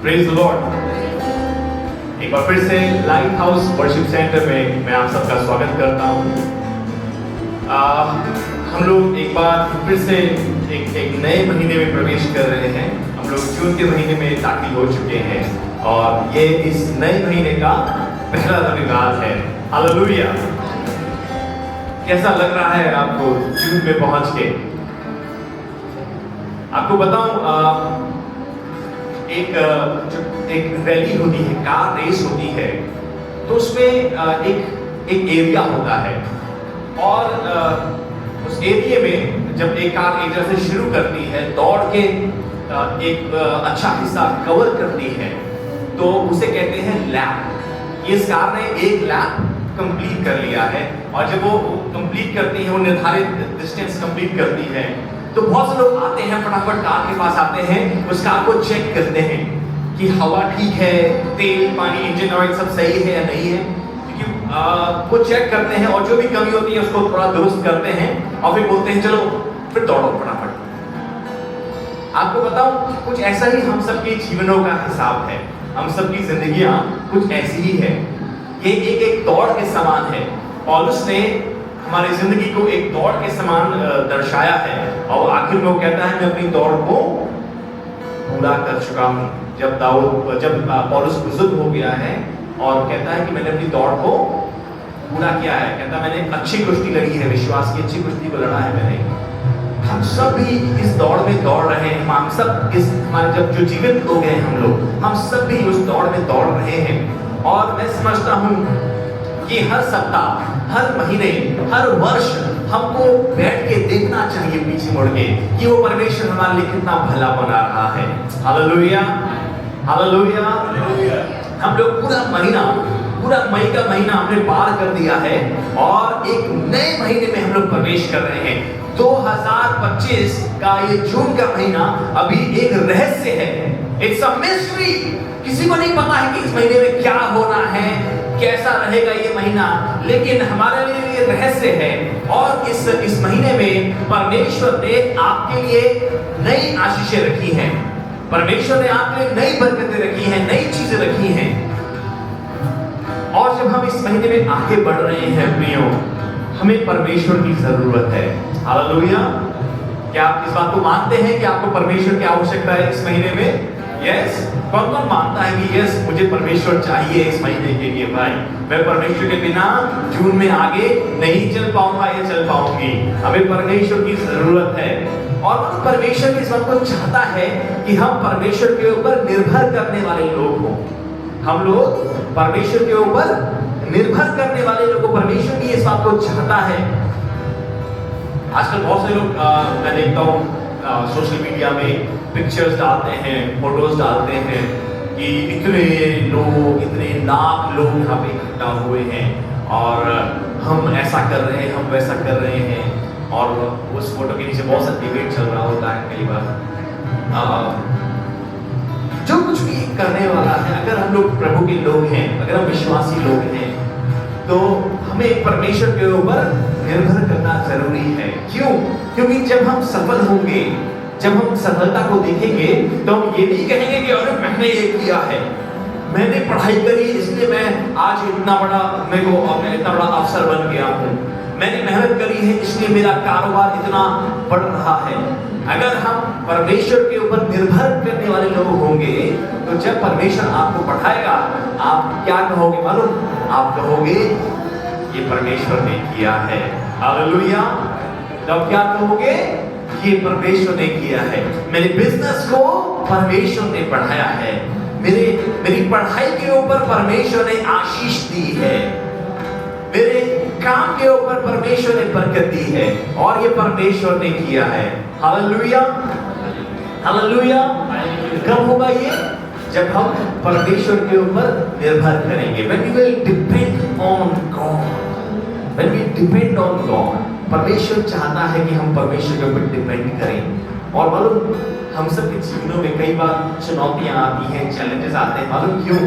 Praise the Lord. एक बार फिर से लाइट हाउस वर्शिप सेंटर में मैं आप सबका स्वागत करता हूँ। हम लोग एक बार फिर से एक नए महीने में प्रवेश कर रहे हैं। हम लोग जून के महीने में दाखिल हो चुके हैं और ये इस नए महीने का पहला रविवार है। हालेलुया। कैसा लग रहा है आपको जून में पहुंच के? आपको बताऊं, एक रैली होती है, कार रेस होती है, तो उसमें एक एरिया होता है और उस एरिया में जब एक कार एक जगह से शुरू करती है, दौड़ के एक अच्छा हिस्सा कवर करती है, तो उसे कहते हैं लैप। इस कार ने एक लैप कंप्लीट कर लिया है और जब वो कंप्लीट करती है, वो निर्धारित डिस्टेंस कंप्लीट करती है, तो बहुत से लोग आते हैं, फटाफट कार के पास आते हैं, उस कार को चेक करते हैं कि हवा ठीक है, तेल पानी इंजन ऑयल सब सही है या नहीं है, क्योंकि वो चेक करते हैं और जो भी कमी होती है उसको थोड़ा दुरुस्त करते हैं और फिर बोलते हैं चलो फिर दौड़ो फटाफट। आपको बताऊं, कुछ ऐसा ही हम सबके जीवनों का हिसाब है। हम सबकी जिंदगियां कुछ ऐसी ही है। ये एक दौड़ के समान है। पौलुस ने हमारी जिंदगी को एक दौड़ के समान दर्शाया है और आखिर में वो कहता है मैं अपनी दौड़ को पूरा कर चुका हूँ। जब पौलुस बुजुर्ग हो गया है और कहता है कि मैंने अपनी दौड़ को पूरा किया है, कहता मैंने अच्छी कुश्ती लड़ी है, विश्वास की अच्छी कुश्ती को लड़ा है मैंने। हम सब भी इस दौड़ में दौड़ रहे हैं। हम सब इस हमारे जब जो जीवित लोग हैं हम सब भी उस दौड़ में दौड़ रहे हैं। और मैं समझता हूँ कि हर सप्ताह, हर महीने, हर वर्ष हमको बैठ के देखना चाहिए पीछे मुड़ के कि वो परमेश्वर हमारे लिए कितना भला बना रहा है। Hallelujah, hallelujah. हम लोग पूरा मई का महीना हमने पार कर दिया है और एक नए महीने में हम लोग प्रवेश कर रहे हैं। 2025 का ये जून का महीना अभी एक रहस्य है। It's a mystery. किसी को नहीं पता है कि इस महीने में क्या होना है, कैसा रहेगा ये महीना, लेकिन हमारे लिए ये रहस्य है। और इस महीने में परमेश्वर ने आपके लिए नई आशीषें रखी हैं। परमेश्वर ने आपके लिए नई बरकतें रखी हैं, नई चीजें रखी हैं। और जब हम इस महीने में आगे बढ़ रहे हैं प्रियो, हमें परमेश्वर की जरूरत है। हालेलुया। क्या आप इस बात को मानते हैं कि आपको परमेश्वर की आवश्यकता है इस महीने में? यस। कौन कौन मानता है कि यस मुझे परमेश्वर चाहिए इस महीने के लिए? भाई मैं परमेश्वर के बिना जून में आगे नहीं चल पाऊंगा या चल पाऊंगी। हमें परमेश्वर की जरूरत है और परमेश्वर इस बात को चाहता है कि हम परमेश्वर के ऊपर निर्भर करने वाले लोग हों। हम लोग परमेश्वर के ऊपर निर्भर करने वाले लोग को परमेश्वर भी इस बात को चाहता है। आजकल बहुत से लोग मैं देखता हूँ सोशल मीडिया में पिक्चर्स डालते हैं, फोटोज डालते हैं कि इतने लोग, इतने लाख लोग यहाँ पे इकट्ठा हुए हैं और हम ऐसा कर रहे हैं, हम वैसा कर रहे हैं। और उस फोटो के नीचे बहुत सा डिबेट चल रहा होता है कई बार। जो कुछ भी करने वाला है, अगर हम लोग प्रभु के लोग हैं, अगर हम विश्वासी लोग हैं, तो हमें परमेश्वर के ऊपर निर्भर करना जरूरी है। क्यों? क्योंकि जब हम सफल होंगे, जब हम सफलता को देखेंगे, तो हम ये नहीं कहेंगे कि अरे मैंने ये किया है, मैंने पढ़ाई करी इसलिए मैं आज इतना बड़ा अफसर बन गया हूँ, मैंने मेहनत करी है इसलिए मेरा कारोबार इतना बढ़ रहा है। अगर हम परमेश्वर के ऊपर निर्भर करने वाले लोग होंगे, तो जब परमेश्वर आपको पढ़ाएगा, आप क्या कहोगे मालूम? आप कहोगे ये परमेश्वर ने किया है। हालेलुया। तब क्या कहोगे? ये परमेश्वर ने किया है। मेरे बिजनेस को परमेश्वर ने बढ़ाया है, मेरी पढ़ाई के ऊपर परमेश्वर ने आशीष दी है, मेरे काम के ऊपर परमेश्वर ने बरकत दी है और ये परमेश्वर ने किया है। Hallelujah, hallelujah. कब होगा ये? जब हम परमेश्वर के ऊपर निर्भर करेंगे। When we will depend on God, when we depend on God, परमेश्वर चाहता है कि हम परमेश्वर के ऊपर डिपेंड करें। और मालूम हम सब के जीवनों में कई बार चुनौतियां आती हैं, चैलेंजेस आते हैं। मालूम क्यों?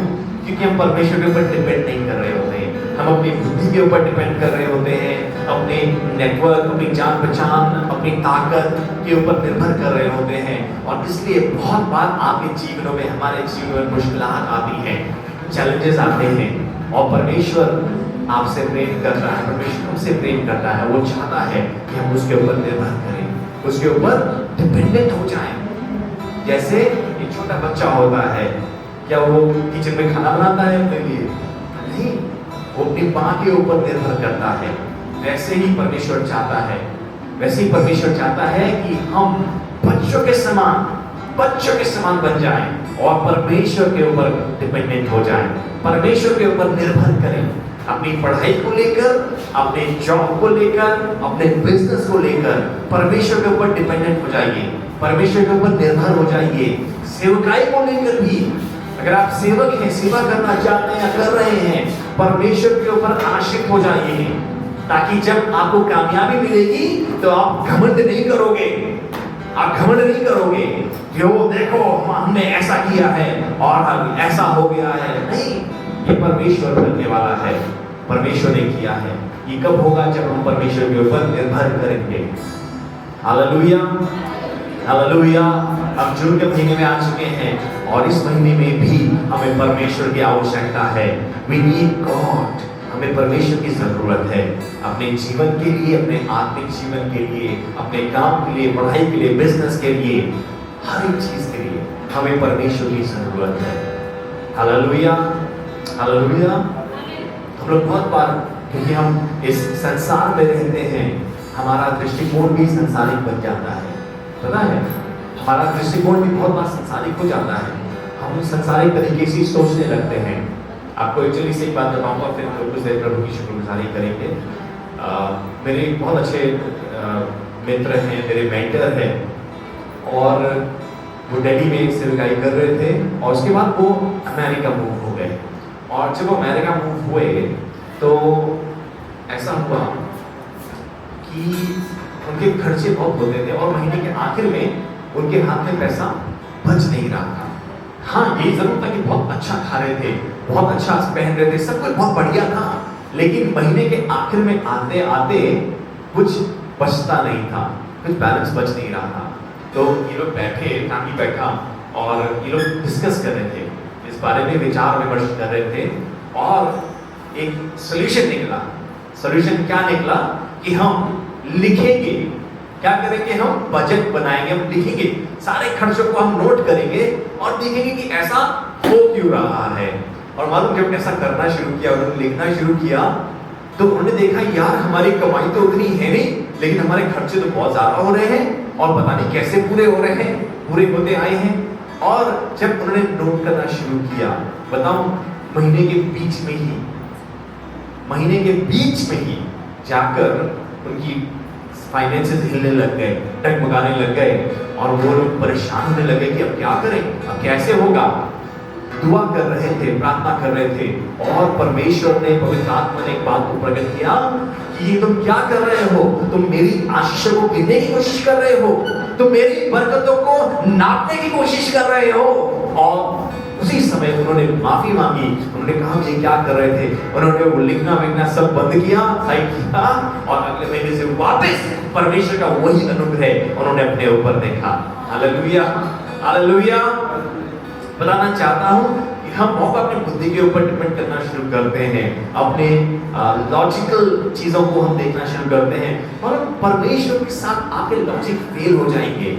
क्योंकि हम परमेश्वर के ऊपर डिपेंड नहीं कर रहे होते हैं। हम अपनी बुद्धि के ऊपर डिपेंड कर रहे होते हैं, अपने नेटवर्क, अपनी जान पहचान, अपनी ताकत के ऊपर निर्भर कर रहे होते हैं। और इसलिए बहुत बार आपके जीवनों में, हमारे जीवन में मुश्किलात आती हैं, चैलेंजेस आते हैं, और परमेश्वर आपसे प्रेम कर रहा है, परमेश्वर हमसे प्रेम करता है। वो चाहता है कि हम उसके ऊपर निर्भर करें, उसके ऊपर डिपेंडेंट हो जाएं। जैसे एक छोटा बच्चा होता है, क्या वो किचन में खाना बनाता है अपने लिए? नहीं, वो अपनी माँ के ऊपर निर्भर करता है। वैसे ही परमेश्वर चाहता है, वैसे ही परमेश्वर चाहता है कि हम बच्चों के समान बन जाएं और परमेश्वर के ऊपर डिपेंडेंट हो जाएं, परमेश्वर के ऊपर निर्भर करें। अपनी पढ़ाई को लेकर, अपने जॉब को लेकर, अपने बिजनेस को लेकर परमेश्वर के ऊपर डिपेंडेंट हो जाइए, परमेश्वर के ऊपर निर्भर हो जाइए। सेवकाई को लेकर भी, अगर आप सेवक हैं, सेवा करना चाहते हैं या कर रहे हैं, परमेश्वर के ऊपर आश्रित हो जाइए, ताकि जब आपको कामयाबी मिलेगी तो आप घमंड नहीं करोगे, आप घमंड नहीं करोगे कि वो देखो हमने ऐसा किया है और ऐसा हो गया है। नहीं, ये परमेश्वर करने वाला है, परमेश्वर ने किया है। ये कब होगा? जब हम परमेश्वर के ऊपर निर्भर करेंगे। Hallelujah, hallelujah. अब जून के महीने में आ चुके हैं और इस महीने में भी हमें परमेश्वर की आवश्यकता है। We need God, हमें परमेश्वर की जरूरत है अपने जीवन के लिए, अपने आत्मिक जीवन के लिए, अपने काम के लिए, पढ़ाई के लिए, बिजनेस के लिए, हर एक चीज के लिए हमें परमेश्वर की जरूरत है। Hallelujah, hallelujah. हम लोग बहुत बार, क्योंकि हम इस संसार में रहते हैं, हमारा दृष्टिकोण भी संसारिक बन जाता है। पता है, हमारा दृष्टिकोण भी बहुत बार संसारिक हो जाता है। हम संसारिक तरीके से सोचने लगते हैं। आपको एक्चुअली से एक बात बताऊंगा, फिर हम लोग कुछ देर प्रभु की शुक्रगुजारी करेंगे। मेरे बहुत अच्छे मित्र हैं, मेरे मेंटर हैं, और वो दिल्ली में सेवकाई कर रहे थे और उसके बाद वो अमेरिका मूव हो गए। और जब वो अमेरिका मूव हुए तो ऐसा हुआ कि उनके खर्चे बहुत होते थे और महीने के आखिर में उनके हाथ में पैसा बच नहीं रहा था। हाँ, ये जरूर था कि बहुत अच्छा खा रहे थे, बहुत अच्छा पहन रहे थे, सब कुछ बहुत बढ़िया था, लेकिन महीने के आखिर में आते आते कुछ बचता नहीं था, कुछ बैलेंस बच नहीं रहा था। तो ये लोग बैठे, फैमिली बैठा और ये लोग डिस्कस कर रहे थे, इस बारे में विचार विमर्श कर रहे थे और एक सोल्यूशन निकला। सोल्यूशन क्या निकला कि हम लिखेंगे, क्या करेंगे, हम बजट बनाएंगे, हम लिखेंगे, सारे खर्चों को हम नोट करेंगे और देखेंगे कि ऐसा हो क्यों रहा है। और मालूम, जब ऐसा करना शुरू किया, उन्होंने लिखना शुरू किया, तो उन्होंने देखा यार हमारी कमाई तो उतनी है नहीं, लेकिन हमारे खर्चे तो बहुत ज्यादा हो रहे हैं और पता नहीं कैसे पूरे हो रहे हैं, पूरे होते आए हैं। और जब उन्होंने नोट करना शुरू किया, बताऊं, महीने के बीच में ही जाकर उनकी फाइनेंसेस हिलने लग गए, डगमगाने लग गए और वो लोग परेशान होने लगे कि अब क्या करें, अब कैसे होगा। दुआ कर रहे थे, प्रार्थना कर रहे थे और परमेश्वर ने, पवित्र आत्मा ने एक बात को प्रकट किया कि ये तुम क्या कर रहे हो, तुम मेरी आशीषों को गिनने की कोशिश कर रहे हो, तुम मेरी बरकतों को नापने की कोशिश कर रहे हो। और उसी समय उन्होंने माफी मांगी, उन्होंने कहा ये क्या कर रहे थे, उन्होंने वो लिखना विखना सब बंद किया, साइड किया और अगले महीने से वापस परमेश्वर का वही अनुग्रह उन्होंने अपने ऊपर देखा। Hallelujah, hallelujah. बताना चाहता हूँ कि हम बहुत अपनी बुद्धि के ऊपर डिपेंड करना शुरू करते हैं, अपने लॉजिकल चीजों को हम देखना शुरू करते हैं और परमेश्वर के साथ आपके लॉजिक फेल हो जाएंगे,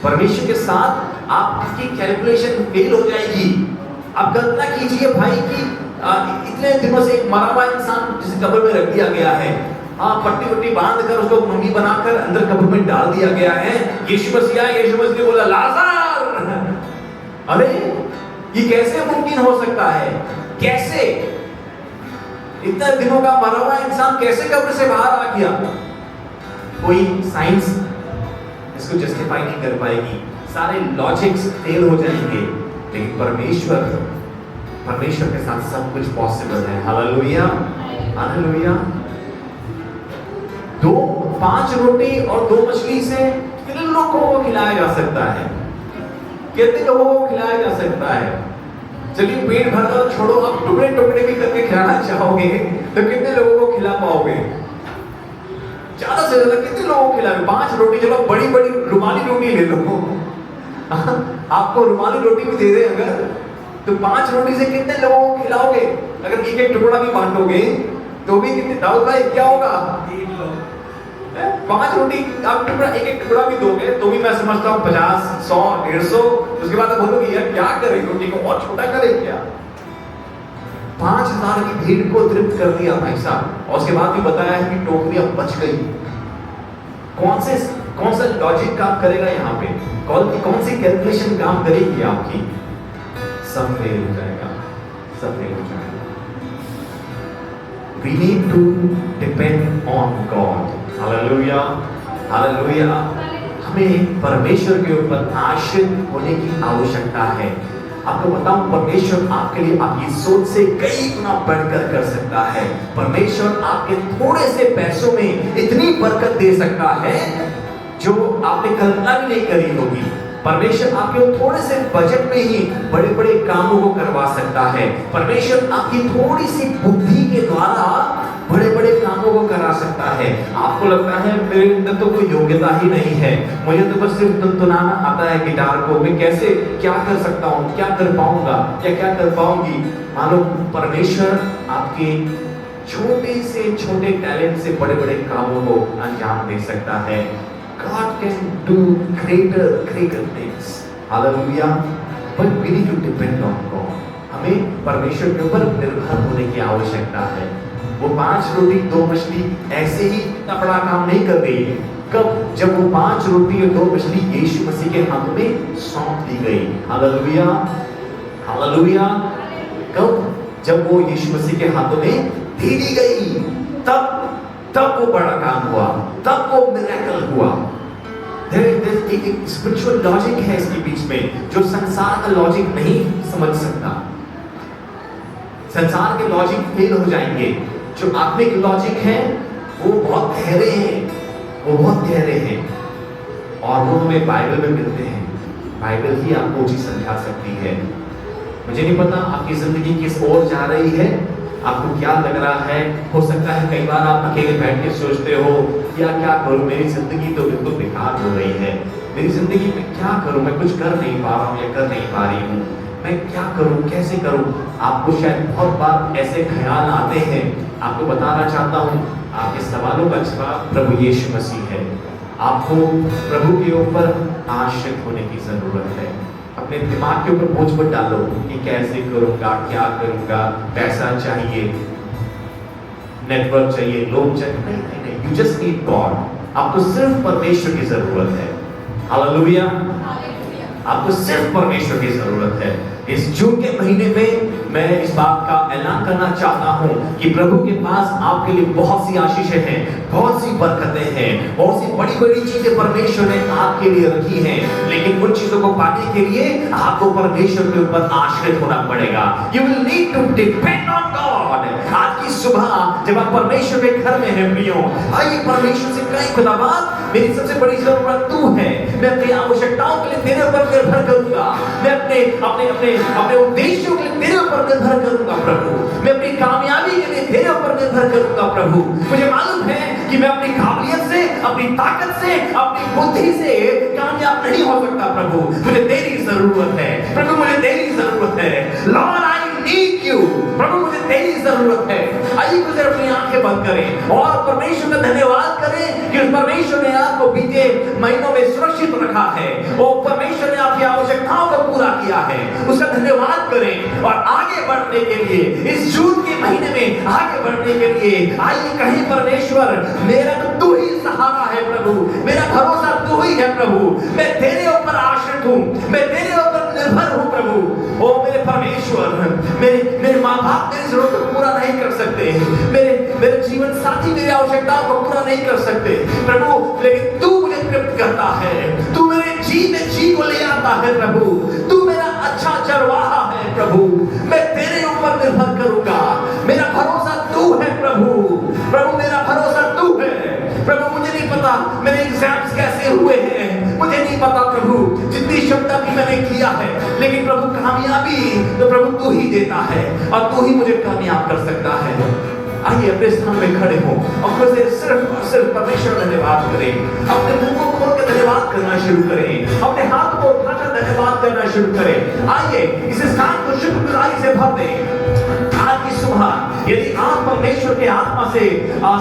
परमेश्वर के साथ आपकी कैलकुलेशन फेल हो जाएगी। आप कल्पना कीजिए भाई कि इतने दिनों से एक मरा हुआ इंसान जिसे कब्र में रख दिया गया है, पट्टी वट्टी बांध कर उसको मम्मी बनाकर अंदर कब्र में डाल दिया गया है। यीशु मसीह आए, यीशु मसीह ने बोला लाज़र, अरे ये कैसे मुमकिन हो सकता है, कैसे इतने दिनों का मरा हुआ इंसान कैसे कब्र से बाहर आ गया। कोई साइंस इसको जस्टिफाई नहीं कर पाएगी, सारे लॉजिक्स फेल हो जाएंगे, लेकिन परमेश्वर के साथ सब कुछ पॉसिबल है। Hallelujah, hallelujah. 5 रोटी और 2 मछली से कितने लोगों को खिलाया जा सकता है, कितने लोगों को खिलाया जा सकता है। चलिए पेट भर दो छोड़ो, आप टुकड़े टुकड़े भी करके खिलाना चाहोगे तो कितने लोगों को खिला पाओगे? ज्यादा से ज्यादा कितने लोगों को खिलाओगे? 5 रोटी, चलो बड़ी बड़ी रुमाली रोटी ले लो आपको रुमाली रोटी भी दे दे अगर, तो 5 रोटी से कितने लोगों को खिलाओगे? अगर एक एक टुकड़ा भी बांटोगे तो भी कितने, दाऊद भाई क्या होगा? 5 रोटी आप टुकड़ा, एक एक टुकड़ा भी दोगे तो भी मैं समझता हूँ 50, 100, 150। उसके बाद आप बोलोगे यार क्या करें, रोटी को और छोटा करें क्या? 5000 की भीड़ को तृप्त कर दिया भाई साहब, और उसके बाद भी बताया है कि टोकरियां बच गई। कौन सा लॉजिक काम करेगा यहाँ पे? कौन सी कैलकुलेशन काम करेगी आपकी? सब फेल हो जाएगा, सब फेल हो जाएगा। We need to depend on God. Hallelujah, hallelujah. हमें परमेश्वर के ऊपर आश्रित होने की आवश्यकता है। आपको बताऊं, परमेश्वर आपके लिए आपकी सोच से कई गुना बढ़कर कर सकता है। परमेश्वर आपके थोड़े से पैसों में इतनी बरकत दे सकता है जो आपने कल्पना भी नहीं करी होगी। परमेश्वर आपके थोड़े से बजट में ही बड़े बड़े कामों को करवा सकता है। परमेश्वर आपकी थोड़ी सी बुद्धि के द्वारा बड़े बड़े कामों को करा सकता है। आपको लगता है मेरे अंदर तो कोई योग्यता ही नहीं है, मुझे तो बस सिर्फ गुनगुनाना आता है गिटार को, मैं कैसे क्या कर सकता हूँ, क्या कर पाऊंगा या क्या कर पाऊंगी? मानो परमेश्वर आपके छोटे से छोटे टैलेंट से बड़े बड़े कामों को अंजाम दे सकता है। God can do greater things. Hallelujah. But we need to depend on God. हमें परमेश्वर के ऊपर निर्भर होने की आवश्यकता है। वो 5 रोटी 2 मछली ऐसे ही इतना बड़ा काम नहीं कर गई। कब? जब वो 5 रोटी और 2 मछली यीशु मसीह के हाथों में सौंप दी गई। Hallelujah, hallelujah. कब? जब वो यीशु मसीह के हाथों में दे दी गई, तब वो बड़ा काम हुआ, तब वो मिरेकल हुआ। एक स्पिरिचुअल लॉजिक है इसके बीच में जो संसार का लॉजिक नहीं समझ सकता। संसार के लॉजिक फेल हो जाएंगे। जो आत्मिक लॉजिक है वो बहुत गहरे हैं, वो बहुत गहरे हैं, और वो हमें बाइबल में मिलते हैं। बाइबल ही आपको चीज समझा सकती है। मुझे नहीं पता आपकी जिंदगी किस ओर जा रही है, आपको क्या लग रहा है। हो सकता है कई बार आप अकेले बैठ के सोचते हो क्या करूं, मेरी जिंदगी तो बिल्कुल बेकार हो रही है, मेरी जिंदगी में क्या करूं, मैं कुछ कर नहीं पा रहा हूं या कर नहीं पा रही हूं, मैं क्या करूं, कैसे करूं। आपको शायद बहुत बार ऐसे ख्याल आते हैं। आपको बताना चाहता हूं, आपके सवालों का जवाब प्रभु यीशु मसीह है। आपको प्रभु के ऊपर आश्रित होने की जरूरत है। अपने दिमाग के ऊपर बोझ मत डालो कि कैसे करूंगा, क्या करूंगा, पैसा चाहिए, नेटवर्क चाहिए, लोग चाहिए। नहीं, यू जस्ट नीड गॉड। आपको सिर्फ परमेश्वर की जरूरत है। हालेलुया, आपको सिर्फ परमेश्वर की जरूरत है। इस जून के महीने में मैं इस बात का ऐलान करना चाहता हूं कि प्रभु के पास आपके लिए बहुत सी आशीषें हैं, बहुत सी बरकतें हैं, बहुत सी बड़ी बड़ी चीजें परमेश्वर ने आपके लिए रखी हैं। लेकिन उन चीजों को पाने के लिए आपको परमेश्वर के ऊपर आश्रित होना पड़ेगा। You will need to depend on God। आज की सुबह जब आप परमेश्वर के घर में हैं प्रियो, आइए परमेश्वर से कहें, खुदावंद मेरी सबसे बड़ी जरूरत तू है। मैं अपनी आवश्यकताओं के लिए तेरे ऊपर निर्भर करूंगा। मैं अपने उद्देश्यों के लिए तेरे ऊपर निर्भर करूंगा प्रभु। मैं अपनी कामयाबी के लिए तेरे ऊपर निर्भर करूंगा प्रभु। मुझे मालूम है कि मैं अपनी काबिलियत से, अपनी ताकत से, अपनी बुद्धि से कामयाब नहीं हो सकता प्रभु। मुझे तेरी जरूरत है प्रभु, मुझे तेरी जरूरत है। लॉर्ड आई नीड यू प्रभु, मुझे तेरी जरूरत है। आइए कुछ अपनी आंखें बंद करें और परमेश्वर का धन्यवाद करें कि उस परमेश्वर ने आपको बीते महीनों में सुरक्षित रखा है और परमेश्वर ने आपकी आवश्यकताओं को पूरा किया है। उसका धन्यवाद करें और आगे बढ़ने के लिए, इस जून के महीने में आगे बढ़ने के लिए आइए कहीं, परमेश्वर मेरा तो तू ही सहारा है प्रभु, मेरा भरोसा तू ही है प्रभु। मैं तेरे ऊपर आश्रित हूँ, मैं तेरे ऊपर निर्भर हूँ प्रभु। ओ मेरे परमेश्वर, मेरे माँ बाप मेरी जरूरत को पूरा नहीं कर सकते, मेरे जीवन साथी मेरी आवश्यकताओं को पूरा नहीं कर सकते प्रभु, लेकिन तू मुझे तृप्त करता है। तू मेरे जी को ले आता है प्रभु। तू मेरा अच्छा चरवाहा है प्रभु। मैं तेरे ऊपर निर्भर करूंगा। मेरा भरोसा तू है प्रभु। प्रभु मेरा भरोसा तू है प्रभु। मुझे नहीं पता मेरे एग्जाम्स कैसे हुए हैं, मुझे नहीं पता प्रभु। जितनी क्षमता की मैंने मैंने किया है, लेकिन प्रभु कामयाबी तो प्रभु तू ही देता है और तू ही मुझे कामयाब कर सकता है। आइए अपने स्थान में खड़े हो और खुद से सिर्फ और सिर्फ परमेश्वर का धन्यवाद करें। अपने मुंह को खोल कर धन्यवाद करना शुरू करें, अपने हाथ को उठाकर धन्यवाद करना शुरू करें। आइए इस स्थान को शुक्रगुजारी से भर दें। आज की सुबह यदि आप परमेश्वर के आत्मा से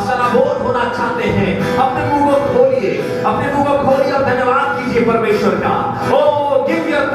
सराबोर होना चाहते हैं, अपने मुंह को खोलिए, अपने मुंह को खोलिए और धन्यवाद कीजिए परमेश्वर का। ओ गिव योर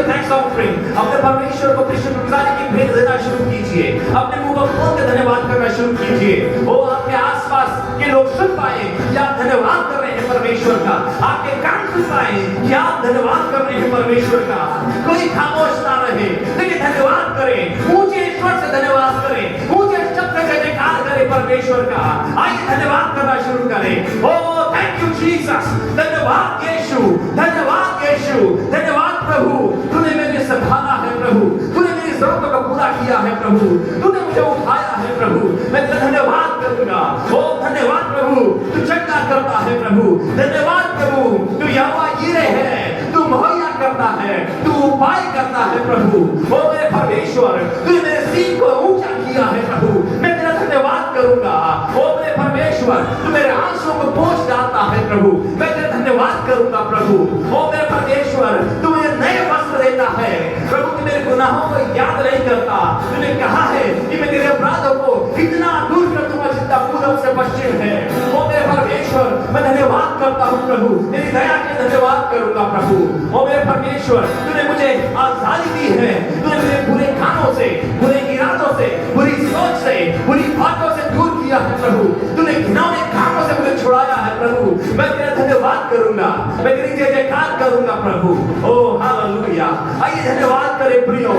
थैंक्स ऑफरिंग। अपने परमेश्वर को शुक्रगुजारी की भेंट देना शुरू कीजिए, अपने मुंह को खोल कर धन्यवाद करना शुरू कीजिए। वो आपके आसपास के लोग सुन पाए कि आप धन्यवाद कर रहे हैं परमेश्वर का, आपके कान सुन पाए कि आप धन्यवाद कर रहे हैं परमेश्वर का। कोई खामोश ना रहे, लेकिन धन्यवाद करें, ऊंचे स्वर से धन्यवाद करें, ऊंचे शब्द से जयकार करें परमेश्वर का। आइए धन्यवाद करना शुरू करें। ओ थैंक यू जीसस, धन्यवाद यीशु, धन्यवाद यीशु, धन्यवाद प्रभु, तूने मेरे संभाला है प्रभु, तूने मेरी जरूरतों को पूरा किया है प्रभु, तूने मुझे उठाया है प्रभु, मैं तेरा धन्यवाद करूंगा। ओ धन्यवाद प्रभु, तू चंगा करता है प्रभु, धन्यवाद प्रभु, तू यहोवा यीरे है, तू मुहैया करता है, तू उपाय करता है प्रभु। ओ मेरे परमेश्वर, तूने मेरे सीन को ऊंचा किया है प्रभु, मैं तेरा धन्यवाद करूंगा। ओ मेरे परमेश्वर, तू मेरे आंसुओं को पोंछ डालता है प्रभु, मैं तेरा धन्यवाद करूंगा प्रभु। ओ मेरे परमेश्वर, तू मुझे नए वस्त्र देता है प्रभु, तू मेरे गुनाहों को याद नहीं करता। तूने कहा है कि मैं तेरे अपराधों को इतना दूर कर दूंगा जितना पूरब से पश्चिम है। ओ मेरे परमेश्वर, मैं धन्यवाद करता हूँ प्रभु, तेरी दया के धन्यवाद करूंगा प्रभु। ओ मेरे परमेश्वर, तूने मुझे आजादी दी है, तूने मुझे बुरे कामों से, बुरे इरादों से, बुरी सोच से, बुरी बातों से दूर किया है प्रभु, तूने घिनौने कामों से मुझे छुड़ाया है प्रभु। मैं तेरा धन्यवाद करूंगा, मैं तेरी जय जयकार करूंगा प्रभु। ओ हालेलुया। आइए धन्यवाद करें प्रियो।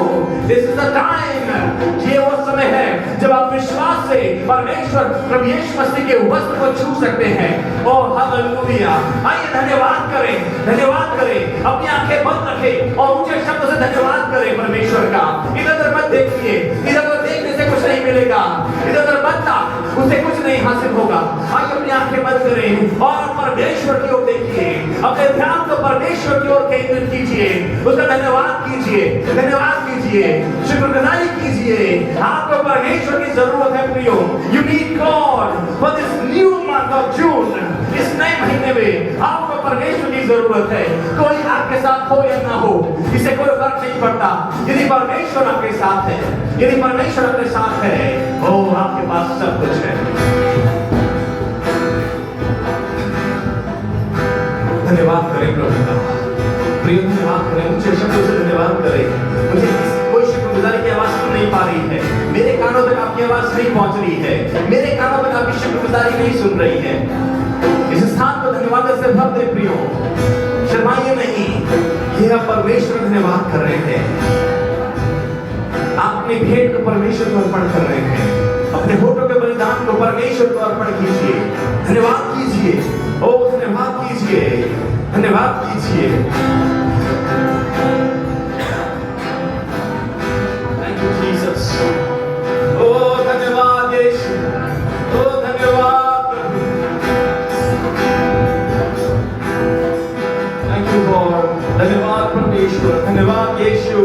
दिस इज द टाइम, ये वो समय है जब आप विश्वास से परमेश्वर प्रभु यीशु मसीह के वस्त्र को छू सकते हैं। ओ हालेलुया। आइए धन्यवाद करें, धन्यवाद करें, अपनी आंखें बंद रखें और ऊंचे शब्दों से धन्यवाद करें परमेश्वर का। इधर मत देखिए, इधर देखने से कुछ नहीं मिलेगा, इधर मत उससे कुछ नहीं हासिल होगा। आइए अपनी आंखें बंद करें और परमेश्वर की ओर देखिए, अपने ध्यान को परमेश्वर की ओर केंद्रित कीजिए, उसका धन्यवाद कीजिए, धन्यवाद कीजिए, शुक्रगुजारी कीजिए। आपको परमेश्वर की जरूरत है प्रियो। You need God for this new month of June. इस नए महीने में आपको परमेश्वर की जरूरत है। कोई आपके साथ हो या ना हो, इससे कोई फर्क नहीं पड़ता। यदि परमेश्वर आपके साथ है, यदि परमेश्वर आपके साथ है, ओ आपके पास सब कुछ है। धन्यवाद करें प्रभु का, प्रिय धन्यवाद करें, ऊंचे शब्दों से धन्यवाद करें। मुझे कोई शुक्रगुजारी की आवाज सुन नहीं पा रही है, मेरे कानों तक आपकी आवाज नहीं पहुंच रही है, मेरे कानों तक आपकी शुक्रगुजारी नहीं सुन रही है। इस स्थान को धन्यवाद से भर दे प्रियो, शर्माइए नहीं। ये आप परमेश्वर का धन्यवाद कर रहे हैं, आप अपनी भेंट को परमेश्वर को अर्पण कर रहे हैं, अपने होठों के बलिदान को परमेश्वर को अर्पण कीजिए, धन्यवाद कीजिए। ओ धन्यवाद कीजिए, धन्यवाद कीजिए। Thank you Jesus. ओ धन्यवाद यीशु, ओ धन्यवाद प्रभु। थैंक यू गॉड, धन्यवाद परमेश्वर, धन्यवाद यीशु,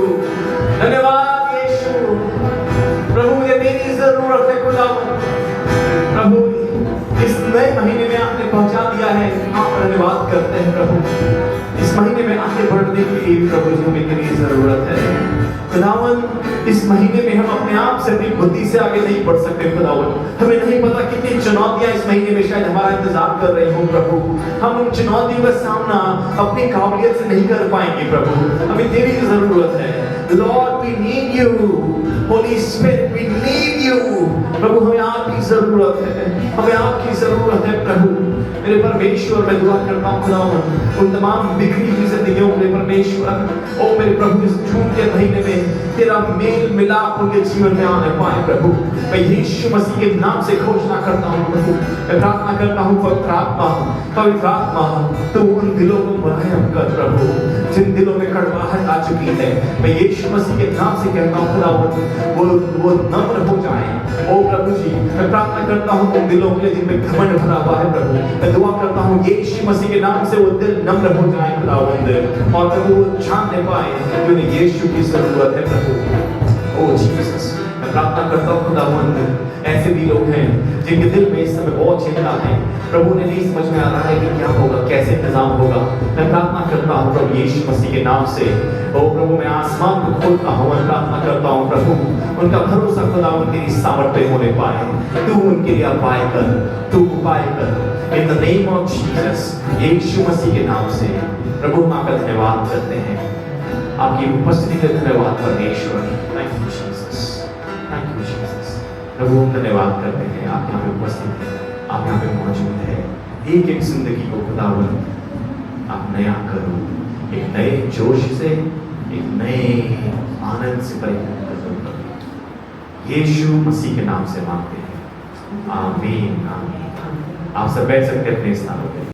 धन्यवाद यीशु। प्रभु मुझे तेरी जरूरत है खुदा, प्रभु इस नए महीने में आपने पहुंचा दिया है, आप धन्यवाद करते हैं प्रभु। इस महीने में आगे बढ़ने के लिए प्रभु जी हमें तेरी जरूरत है खुदावन। इस महीने में हम अपने आप से अपनी बुद्धि से आगे नहीं बढ़ सकते खुदावन। हमें नहीं पता कितनी चुनौतियां इस महीने में शायद हमारा इंतजार कर रही हो प्रभु। हम उन चुनौतियों का सामना अपनी काबिलियत से नहीं कर पाएंगे प्रभु, हमें तेरी जरूरत है। Lord we need you, Holy Spirit we need you. प्रभु हमें आपकी जरूरत है, हमें आपकी जरूरत है प्रभु। मेरे परमेश्वर मैं दुआ करता हूँ खुदावन उन तमाम बिखरी हुई जिंदगियों में परमेश्वर, ओ मेरे प्रभु इस जून के महीने में तेरा मेल मिलाप उनके जीवन में आने पाए प्रभु। मैं यीशु मसीह के नाम से घोषणा करता हूँ प्रभु, मैं प्रार्थना करता हूँ पवित्र आत्मा, पवित्र आत्मा तू उन दिलों को मुलायम कर प्रभु जिन दिलों में कड़वाहट आ चुकी है, मैं यीशु मसीह के नाम से कहता हूँ खुदावंद वो नम्र हो जाए। ओ प्रभु जी, मैं प्रार्थना करता हूँ उन दिलों के लिए जिनमें घमंड भरा हुआ है प्रभु। मैं दुआ करता हूँ यीशु मसीह के नाम से वो दिल नम्र हो जाए खुदावंद, और प्रभु वो जानने पाए कि उन्हें यीशु की जरूरत है प्रभु। ओ जीसस, मैं प्रार्थना करता हूँ खुदावंद, ऐसे भी लोग हैं जिनके दिल में इस समय बहुत चिंता है प्रभु, ने नहीं समझ में आ रहा है कि क्या होगा, कैसे इंतजाम होगा। मैं प्रार्थना करता हूँ प्रभु यीशु मसीह के नाम से, ओ प्रभु मैं आसमान को खोलता हूँ, मैं प्रार्थना करता हूँ प्रभु उनका भरोसा खुदावंद तेरी सामर्थ पे होने पाए। तू उनके लिए उपाय कर, तू उपाय कर in the name of Jesus, Yeshu Masih के नाम से। प्रभु हम आपका धन्यवाद करते हैं, आपकी उपस्थिति के धन्यवाद परमेश्वर। Thank you Jesus, thank you Jesus. प्रभु हम धन्यवाद करते हैं, आप यहाँ पे उपस्थित हैं, आप यहाँ पे मौजूद है। एक एक जिंदगी को खुदावंद आप नया करो, एक नए जोश से, एक नए आनंद से परिपूर्ण करो। यीशु मसीह के नाम से मांगते हैं, आमीन आमीन। आप सब बैठ सकते हैं अपने स्थानों पे।